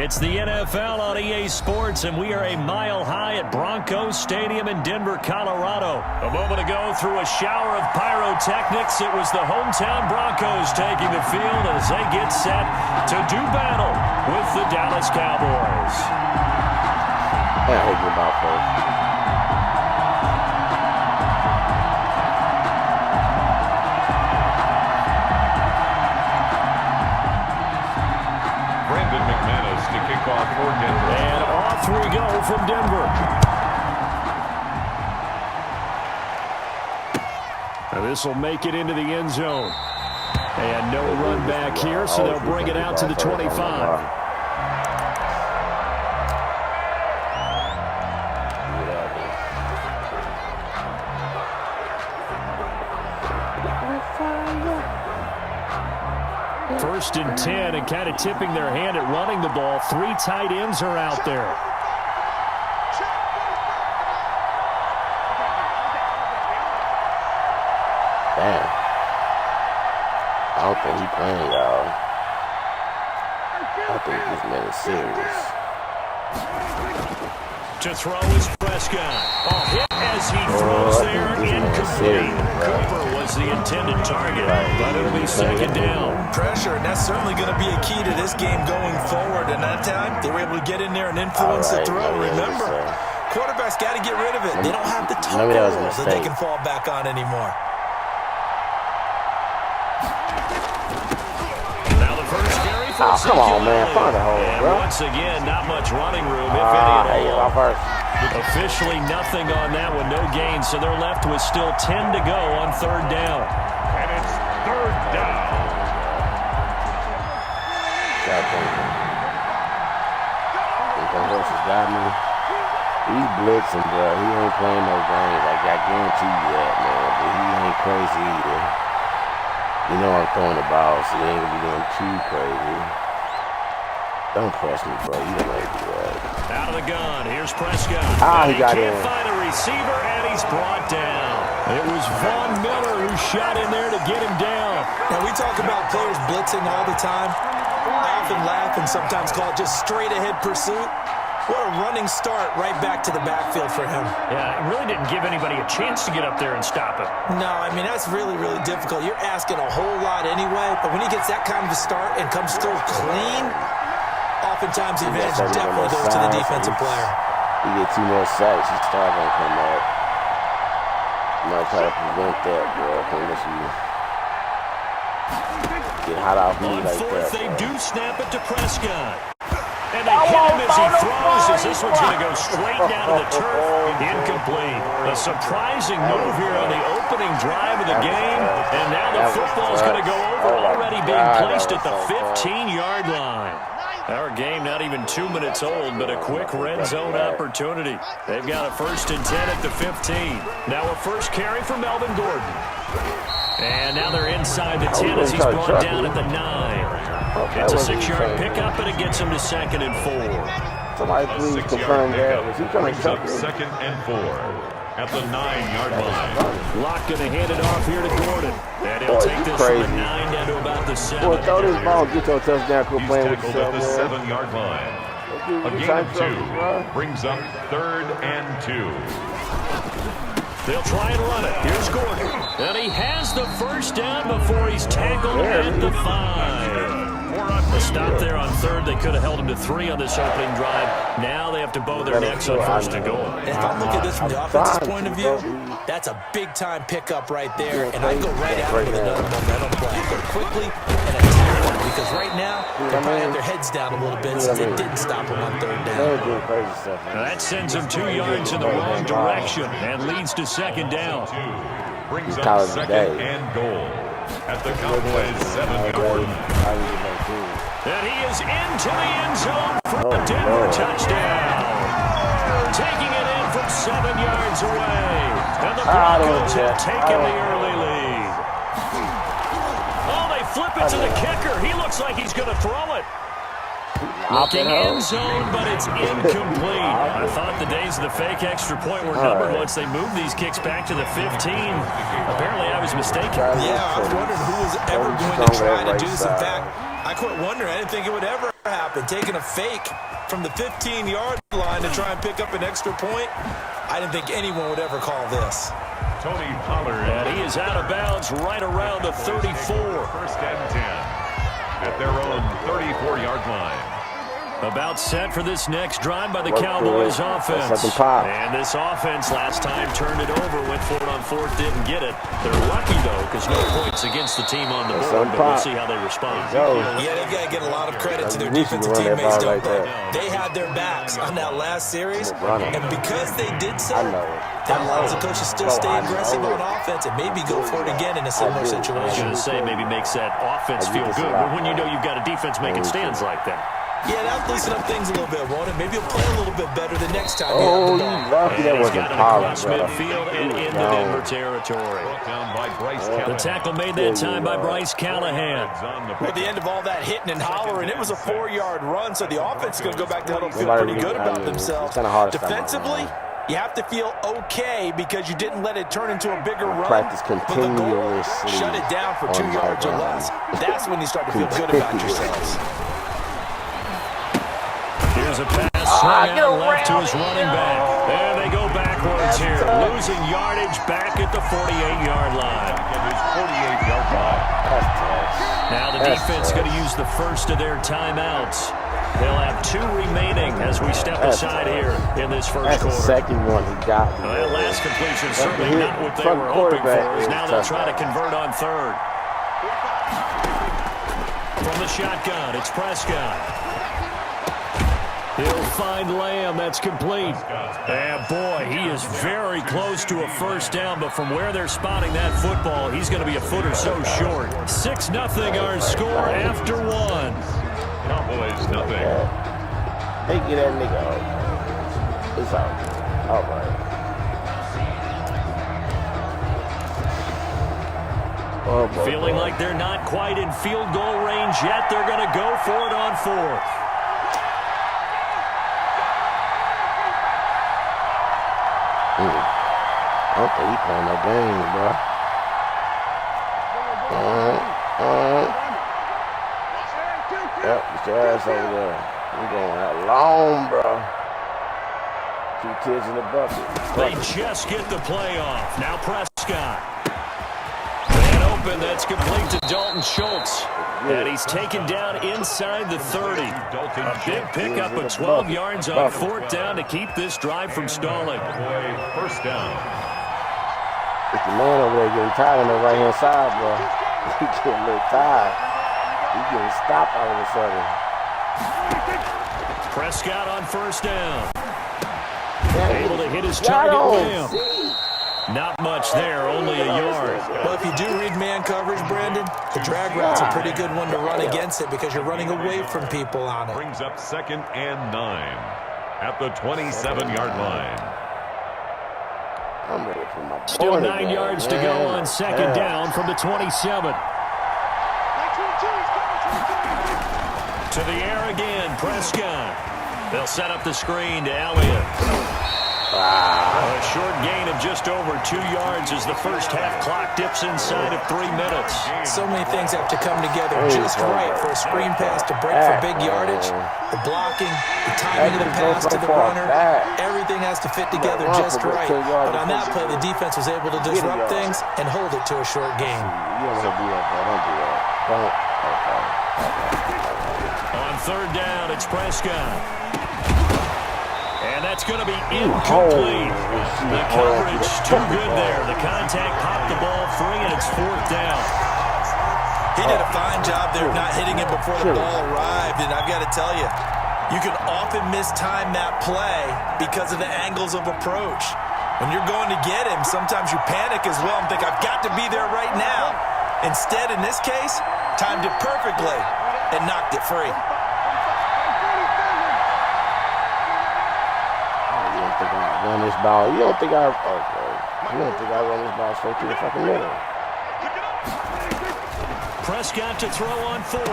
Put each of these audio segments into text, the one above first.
It's the NFL on EA Sports, and we are a mile high at Broncos Stadium in Denver, Colorado. A moment ago, through a shower of pyrotechnics, it was the hometown Broncos taking the field as they get set to do battle with the Dallas Cowboys. I hate you about first. And off we go from Denver. Now this will make it into the end zone. And no run back here, so they'll bring it out to the 25. First and 10, and kind of tipping their hand at running the ball. Three tight ends are out there. Damn. I don't think he's playing, y'all. I think this man is serious. To throw is Prescott. A hit as he throws there, incomplete. Cooper was the intended target, but it'll be second down. Pressure, and that's certainly going to be a key to this game going forward. And that time, they were able to get in there and influence the throw. Remember, quarterbacks got to get rid of it. They don't have the tools that they can fall back on anymore. Now the first carry for come on, man. Find a hole, and bro. once again, not much running room, if any at all. First. Officially nothing on that one, no gain, so they're left with still 10 to go on third down. And it's third down. The horse has got me. He's blitzing, bro. He ain't playing no games. Like, I guarantee you that, man. But he ain't crazy either. You know I'm throwing the ball, so he ain't gonna be doing too crazy. Don't press me, bro. You don't like to do that. Out of the gun. Here's Prescott. He got in. Can't find a receiver, and he's brought down. It was Von Miller who shot in there to get him down. Now, we talk about players blitzing all the time. I often laugh and sometimes call it just straight-ahead pursuit. What a running start right back to the backfield for him. Yeah, it really didn't give anybody a chance to get up there and stop him. No, I mean, that's really, really difficult. You're asking a whole lot anyway, but when he gets that kind of a start and comes through clean, oftentimes the advantage definitely goes to the defensive player. You get 2 more sacks, he's still going to come up. You might try to prevent that, bro. Unless you get hot off me like that. They do snap it to Prescott. And they hit him as he throws, as this one's going to go straight down to the turf. Incomplete. A surprising move here on the opening drive of the game. And now the football's going to go over, already being placed at the 15-yard line. Our game not even 2 minutes old, but a quick red zone opportunity. They've got a first and 10 at the 15. Now a first carry for Melvin Gordon. And now they're inside the 10 as he's brought down at the 9. It's a 6-yard pickup, and it gets him to 2nd and 4. Somebody please confirm that. Was he trying to chuck it? 2nd and 4 at the 9-yard line. Locke going to hand it off here to Gordon. And he'll take this from the 9 down to about the 7. Boy, throw this ball, get your touchdown, quit He's playing with tackled yourself, at the man. 7-yard line. A gain of 2 brings up 3rd and 2. They'll try and run it. Here's Gordon. And he has the first down before he's tackled at the 5. A stop there on 3rd. They could have held him to 3 on this opening drive. Now they have to bow their necks on 1st and goal. If I look at this from the offense's point of view, that's a big-time pickup right there, and I go right out with another momentum play. Go quickly and attack them, because right now they probably have their heads down a little bit since it didn't stop them on 3rd down. Now that sends them 2 yards in the wrong direction and leads to 2nd down. Brings up 2nd and goal at the Cowboys' 7-yard line. And he is into the end zone for a Denver touchdown. Taking it in from 7 yards away. And the Broncos have taken the early lead. Oh, they flip it to the kicker. He looks like he's going to throw it. Looking end zone, but it's incomplete. I thought the days of the fake extra point were numbered once they moved these kicks back to the 15. Apparently, I was mistaken. Yeah, I was wondering who was ever going to try to do this. In fact, I quit wondering. I didn't think it would ever happened, taking a fake from the 15-yard line to try and pick up an extra point. I didn't think anyone would ever call this. Tony Pollard. And he is out of bounds right around the 34. First and 10 at their own 34-yard line. About set for this next drive by the Cowboys offense. And this offense last time turned it over, went for it on fourth, didn't get it. They're lucky, though, because no points against the team on the board, but we'll see how they respond. Yeah, they've got to get a lot of credit to their defensive teammates, don't they? They had their backs on that last series, and because they did so, that allows the coaches still stay aggressive on offense and maybe go for it again in a similar situation. I was going to say maybe makes that offense feel good, but when you know you've got a defense making stands like that. Yeah, that'll loosen up things a little bit, won't it? Maybe he'll play a little bit better the next time. Oh, you lucky that wasn't across midfield and into Denver territory. The tackle made that time by Bryce Callahan. At the end of all that hitting and hollering, it was a 4-yard run, so the offense is going to go back to huddle feel pretty good about themselves. Defensively, you have to feel okay because you didn't let it turn into a bigger run. Practice but the goal, continuously. shut it down for 2 yards or less. That's when you start to feel good about yourselves. Here's a pass swung out left to his running back. There they go backwards here. Losing yardage back at the 48-yard line. Now the defense is going to use the first of their timeouts. They'll have 2 remaining as we step aside here in this first quarter. That's the second one he got. Well, last completion certainly not what they were hoping for. As now they'll try to convert on third. From the shotgun, it's Prescott. He'll find Lamb. That's complete. And boy, he is very close to a first down, but from where they're spotting that football, he's going to be a foot or so short. 6-0 our score after 1. Cowboys nothing. Hey, get that nigga out. It's out. All right. Oh, boy, feeling like they're not quite in field goal range yet. They're going to go for it on fourth. I don't think he's playing no games, bro. Yep, get your ass over there. We're going out long, bro. 2 kids in the bucket. They just get the play off. Now Prescott. Man open, that's complete to Dalton Schultz. And he's taken down inside the 30. A big pickup of 12 yards on fourth down to keep this drive from stalling. First down. It's the man over there getting tired on the right-hand side, bro. He getting a little tired. He's getting stopped all of a sudden. Prescott on first down. Able to hit his target rim. Not much there, only a yard. Well, if you do read man coverage, Brandon, the drag route's a pretty good one to run against it because you're running away from people on it. Brings up 2nd and 9 at the 27-yard line. I'm ready for my Still 9 yards to go on second down from the 27. To the air again, Prescott. They'll set up the screen to Elliott. A short gain of just over 2 yards as the first half clock dips inside of 3 minutes. So many things have to come together just right for a screen pass to break for big yardage. The blocking, the timing of the pass to the runner, everything has to fit together just right. But on that play, the defense was able to disrupt things and hold it to a short gain. You don't want to do that, bro. Don't do that. Don't. On third down, it's Prescott. And that's going to be incomplete. The coverage too good there. The contact popped the ball free, and it's fourth down. He did a fine job there of not hitting it before the ball arrived, and I've got to tell you, you can often mistime that play because of the angles of approach. When you're going to get him, sometimes you panic as well and think, I've got to be there right now. Instead, in this case, timed it perfectly and knocked it free. Run this ball. You don't think I run this ball straight to the fucking middle. Prescott to throw on fourth.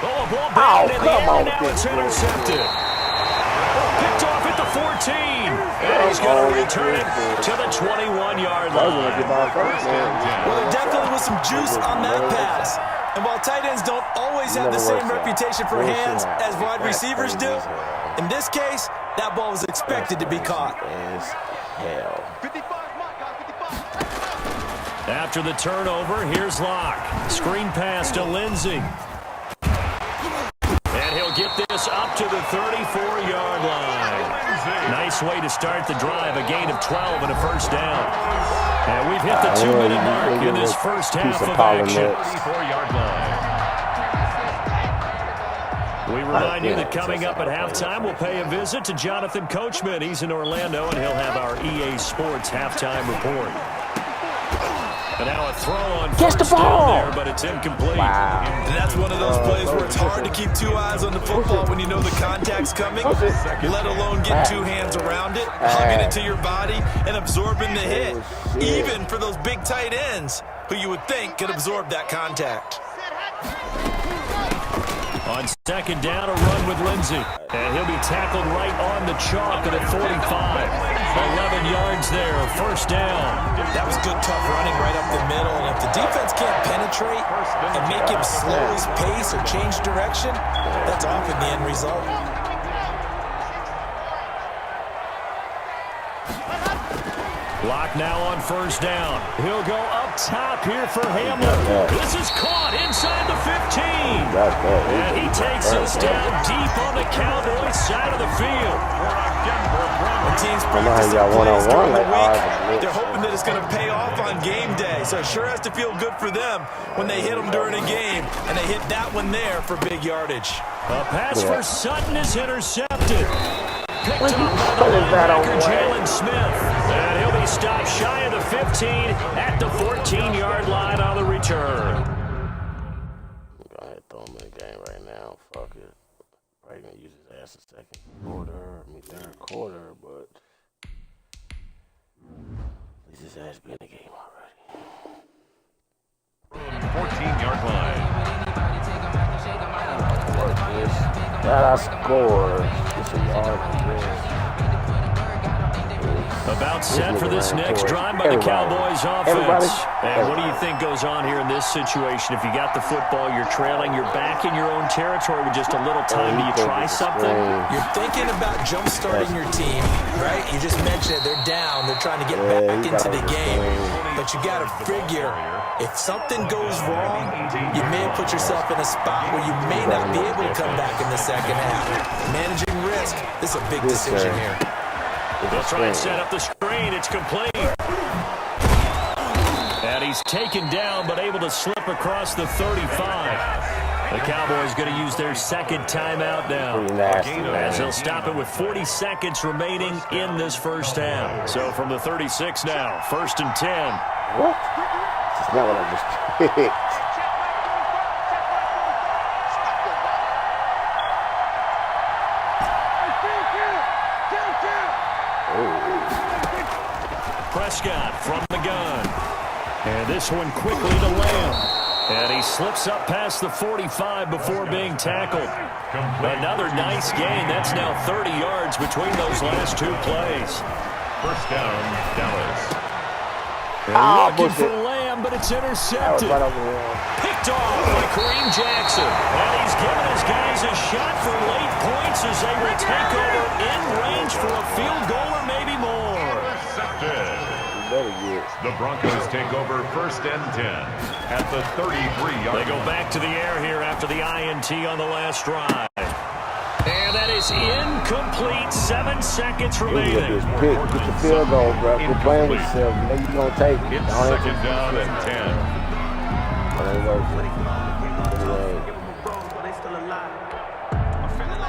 Oh, a ball batted in the air, now it's intercepted. Picked off at the 14. And he's going to return it to the 21-yard line. Well, there definitely was some juice on that pass. And while tight ends don't always have the same reputation for hands as wide receivers do, in this case, that ball was expected to be caught. After the turnover, here's Locke. Screen pass to Lindsey. And he'll get this up to the 34-yard line. Nice way to start the drive, a gain of 12 and a first down. And we've hit the 2-minute mark in this first half of action. 34-yard line. We remind you that coming up at halftime, we'll pay a visit to Jonathan Coachman. He's in Orlando, and he'll have our EA Sports halftime report. And now a throw on first down there, but it's incomplete. Wow. And that's one of those plays where it's hard to keep two eyes on the football when you know the contact's coming, let alone get two hands around it, hugging it to your body, and absorbing the hit, even for those big tight ends who you would think could absorb that contact. On second down, a run with Lindsey. And he'll be tackled right on the chalk at 45. 11 yards there, first down. That was good, tough running right up the middle. And if the defense can't penetrate and make him slow his pace or change direction, that's often the end result. Lock now on first down. He'll go up top here for Hamlin. This is caught inside the 15. And he takes us down deep on the Cowboys side of the field. The team's practicing plays during the week. They're hoping that it's going to pay off on game day. So it sure has to feel good for them when they hit them during a game. And they hit that one there for big yardage. A pass for Sutton is intercepted. Picked up by the linebacker Jalen Smith. And he'll be stopped shy of the 15 at the 14-yard line on the return. Go ahead, throw him in the game right now. Fuck it. Probably gonna use his ass a second quarter, third quarter, but at least his ass be in the game already. 14-yard line. That I scored. It's a yard. About set for this next drive by the Cowboys offense. And what do you think goes on here in this situation? If you got the football, you're trailing, you're back in your own territory with just a little time. Do you try something? You're thinking about jump-starting your team, right? You just mentioned it. They're down. They're trying to get back into the game. But you got to figure, if something goes wrong, you may have put yourself in a spot where you may not be able to come back in the second half. Managing risk, this is a big decision here. They'll try and set up the screen. It's complete. And he's taken down, but able to slip across the 35. The Cowboys going to use their second timeout now, as they'll stop it with 40 seconds remaining in this first half. So from the 36 now, 1st and 10. What? That's not what I just picked. Prescott from the gun. And this one quickly to Lamb. And he slips up past the 45 before being tackled. Another nice gain. That's now 30 yards between those last two plays. First down, Dallas. Looking for Lamb, but it's intercepted. Picked off by Kareem Jackson. And he's given his guys a shot for late points as they will take over in range for a field goal or maybe more. The Broncos take over 1st and 10 at the 33-yard line. They go back to the air here after the INT on the last drive. And that is incomplete. 7 seconds remaining. Get the field goal, bro. Quit playing with yourself. You know you're going to take it. It's second down and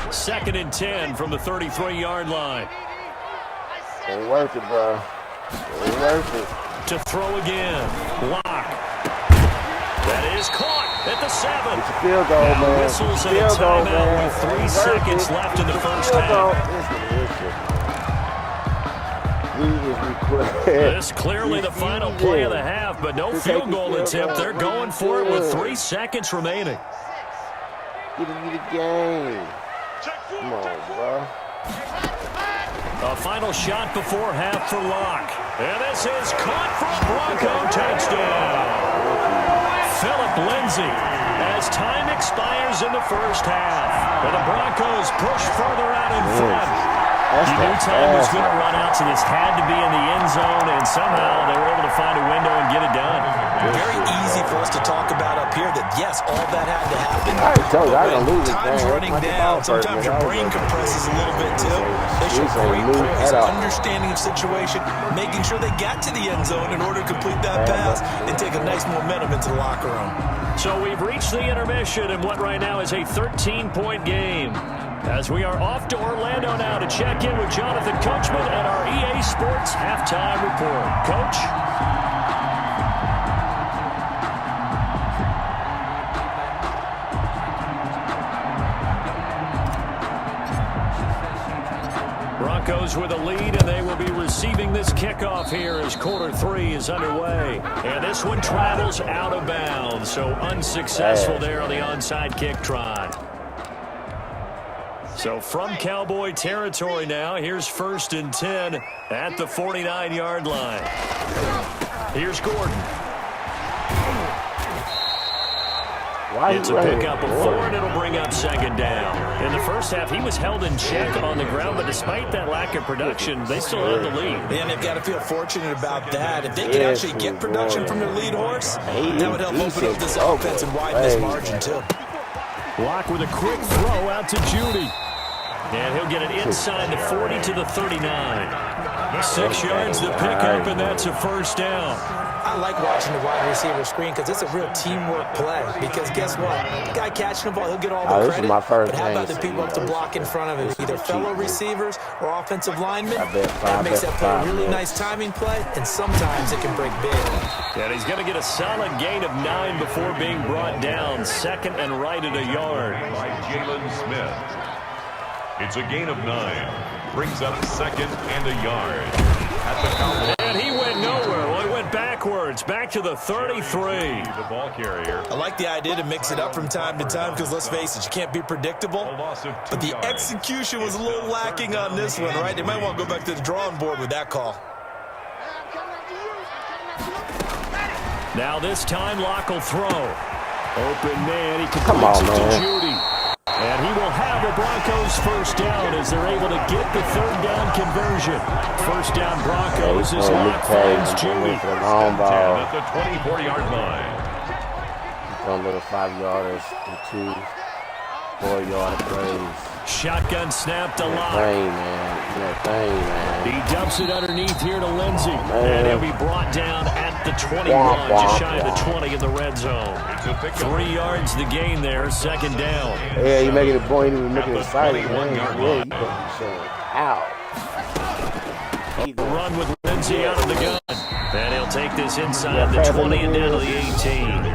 10. Second and 10 from the 33-yard line. Ain't worth it, bro. Ain't worth it. To throw again. Lock. That is caught at the 7. It's a field goal, man. Whistles and a timeout with 3 seconds left in the first half. This is clearly the final play of the half, but no field goal attempt. They're going for it with 3 seconds remaining. Get the game. Come on, bro. A final shot before half for Locke. And this is caught for a Bronco touchdown. Phillip Lindsay as time expires in the first half. And the Broncos push further out in front. You knew time was going to run out, so this had to be in the end zone, and somehow they were able to find a window and get it done. Very easy for us to talk about up here that, yes, all that had to happen. I told you, I when time's running down, sometimes your brain compresses a little bit, too. They show great poise, understanding of situation, making sure they got to the end zone in order to complete that pass and take a nice momentum into the locker room. So we've reached the intermission in what right now is a 13-point game. As we are off to Orlando now to check in with Jonathan Coachman at our EA Sports Halftime Report. Coach? Broncos with a lead, and they will be receiving this kickoff here as quarter 3 is underway. And this one travels out of bounds, so unsuccessful there on the onside kick try. So from Cowboy territory now, here's 1st and 10 at the 49-yard line. Here's Gordon. It's a pickup of 4, and it'll bring up 2nd down. In the first half, he was held in check on the ground, but despite that lack of production, they still have the lead. And they've got to feel fortunate about that. If they can actually get production from their lead horse, that would help open up this offense and widen this margin, too. Block with a quick throw out to Judy. And he'll get it inside the 40 to the 39. 6 yards the pickup, and that's a 1st down. I like watching the wide receiver screen because it's a real teamwork play. Because guess what? The guy catching the ball, he'll get all the credit. But how about the people up to block in front of him? Either fellow receivers or offensive linemen. That makes that play a really nice timing play, and sometimes it can break big. And he's going to get a solid gain of 9 before being brought down. 2nd and right at a yard. By Jalen Smith. It's a gain of 9. Brings up 2nd and a yard. At the Cowboys. And he went nowhere. Well, he went backwards. Back to the 33. The ball carrier. I like the idea to mix it up from time to time because, let's face it, you can't be predictable. But the execution was a little lacking on this one, right? They might want to go back to the drawing board with that call. Now this time, Locke will throw. Open man. He completes it to Judy. And he will have the Broncos 1st down as they're able to get the 3rd down conversion. 1st down Broncos as Locke finds Judy. For the long ball. At the 24-yard line. One little 5-yarders to 2 4-yard plays. Shotgun snap to Locke. He dumps it underneath here to Lindsay. And he'll be brought down at the 21, just shy of the 20 in the red zone. 3 yards the gain there, 2nd down. Yeah, you making it boy, you making it exciting. Ow. Run with Lindsay out of the gun. And he'll take this inside the 20 and down to the 18.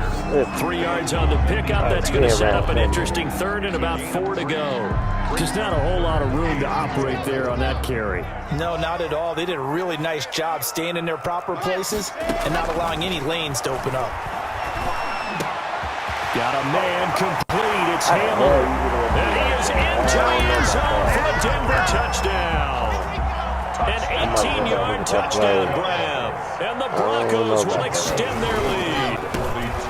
3 yards on the pickup. That's going to set up an interesting 3rd and about 4 to go. Just not a whole lot of room to operate there on that carry. No, not at all. They did a really nice job staying in their proper places and not allowing any lanes to open up. Got a man complete. It's Hamler. And he is into the end zone for a Denver touchdown. An 18-yard touchdown grab. And the Broncos will extend their lead.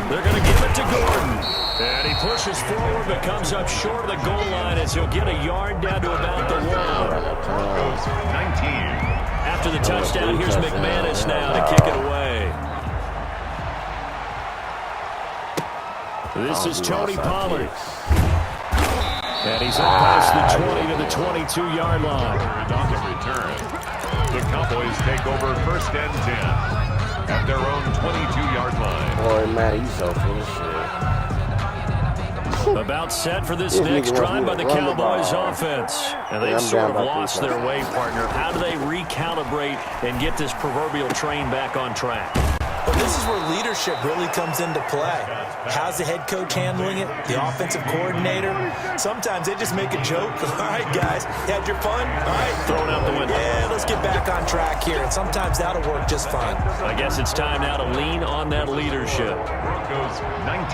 They're going to give it to Gordon. And he pushes forward but comes up short of the goal line as he'll get a yard down to about the 1. Broncos 19. After the touchdown, here's McManus now to kick it away. This is Tony Pollard. And he's up past the 20 to the 22-yard line. On the return. The Cowboys take over 1st and 10 at their own 22-yard line. Boy, man, you so full of shit. About set for this next drive by the Cowboys offense. And they've sort of lost their way, partner. How do they recalibrate and get this proverbial train back on track? Well, this is where leadership really comes into play. How's the head coach handling it? The offensive coordinator? Sometimes they just make a joke. All right, guys, you had your fun? All right. Throw it out the window. Yeah, let's get back on track here. And sometimes that'll work just fine. I guess it's time now to lean on that leadership. Broncos 19.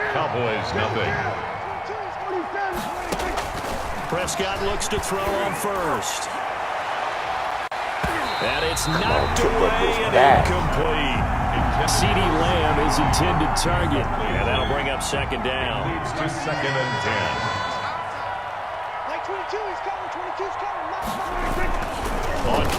Cowboys nothing. Prescott looks to throw on 1st. And it's knocked away and incomplete. CeeDee Lamb his intended target. And that'll bring up second down. Leads to 2nd and 10. Like 22, he's coming. 22's coming. On